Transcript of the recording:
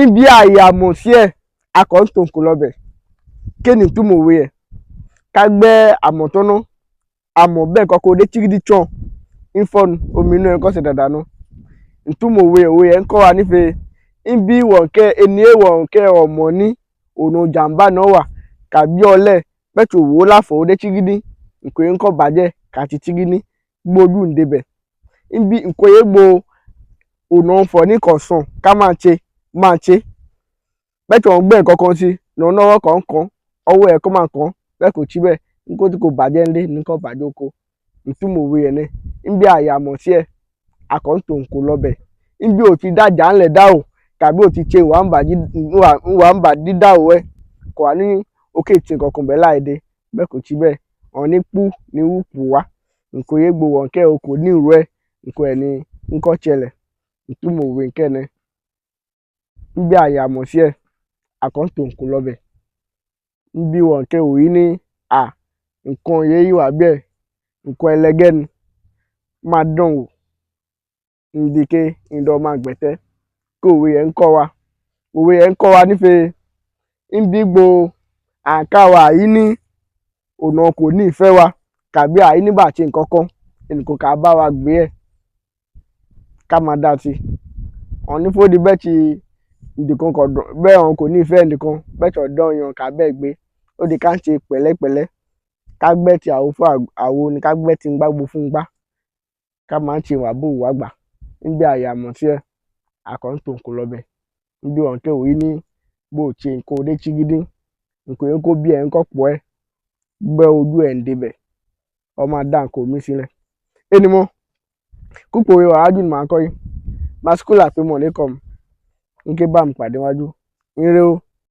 ibi àyàmọ̀ sí ẹ̀ akọ̀ǹtòǹkò lọ́bẹ̀ kéènì túmọ̀ òwe ẹ̀ ká gbẹ́ àmọ̀ tọ́nà àmọ̀ bẹ́ẹ̀ kọ́kọ́ dé tírídì tán ìfọ̀nù omi inú ẹ̀ kọ́ ṣe dàda nù ìtumọ̀ òwe ẹ̀ ń kọ́ wa nífẹ̀ẹ́ ibi wọ̀nkẹ́ ènìyàn wọ̀nkẹ́ ọ̀mọ̀ ní ònà jàǹbá náà wà kàbí ọlẹ́ pẹ̀tù òwò láfọ̀ dé tírídì nǹkan ń kọ́ bàjẹ́ kàti tírídì gbójú ǹdebẹ̀ ibi nǹkan yẹn gbo ònà ọ̀fọ̀ ní kọ̀ọ̀sán ká máa ṣe pẹ̀tù ọ̀hún gbẹ̀ kankan sí lọ́nà ọwọ́ kọ̀ọ̀kan ọwọ́ ẹ̀ kọ́ máa kàn bẹ́ẹ̀ kò tí bẹ́ẹ̀ nǹkan tí kò bàjẹ́ ńlé nǹkan bàjẹ́ oko ìtumọ̀ òwe ẹ̀ ní ibi àyàmọ̀ sí ẹ̀ akọ̀ǹtòǹkò lọ́bẹ̀ ibi ò ti dájà ńlẹ̀ dáhùn tàbí ò ti ṣe ìwà ń bà dídáhùn ẹ̀ kò wá ní òkè tí nǹkan bẹ́ẹ̀ láìdé bẹ́ẹ̀ kò tí bẹ́ẹ̀ ọ̀n ní pú ní wúpù wá nǹkan yẹn gbowó ọ̀nkẹ́ o kò ní ìrú ẹ̀ nǹkan ẹ̀ ní nǹkan ṣẹlẹ̀ ìtumọ̀ òwe nǹkẹ́ ní ibi àyàmọ̀ sí ẹ̀ akọ̀ǹtòǹkò lọ́bẹ̀ ibi wọ̀nkẹ́ òyìn ní nǹkan yẹn yìí wà bẹ́ẹ̀ nǹkan ẹlẹgẹ́ ni máa dán wò ndike ndọ́ máa gbẹ̀tẹ́ kí òwe yẹn ń kọ́ wa nífẹ̀ẹ́ ibi gbo àǹká wa yìí ní ọ̀nà kò ní ìfẹ́ wa kàbí àyí nígbà tí nǹkan kan ẹnìkan kà bá wa gbé ẹ̀ ká máa dá sí ọ̀n ní fòdì bẹ́ẹ̀ tí nìkan kan bẹ́ẹ̀ ọ̀n kò ní ìfẹ́ nìkan bẹ́ẹ̀ tí ọ̀dọ́ yan kà bẹ́ẹ̀ gbé ó di ká ń ṣe pẹ̀lẹ́pẹ̀lẹ́ ká gbẹ́ ti àwo fún àwo ni ká gbẹ́ ti ń gbágbo fún gbá ká máa ń ṣe wà bó wà gbà níbi àyàmọ̀ sí ẹ̀ akọ̀ǹtòǹkò lọ́bẹ̀ níbi ọ̀nkẹ́ òwe ní bó ṣe nǹkan òde tígídí nǹkan yẹn kó bí ẹ̀ ń kọ́ pọ̀ ẹ́ gbẹ́ ojú ẹ̀ ń debẹ̀ ọmọ adá nǹkan omi sílẹ̀ ẹni mọ́ kúpọ̀ òwe wàájú ni màá kọ́ yìí masukula pé mọ̀ ní kọ́ mi ń ké bá mi pàdé wájú ń rẹ́ o.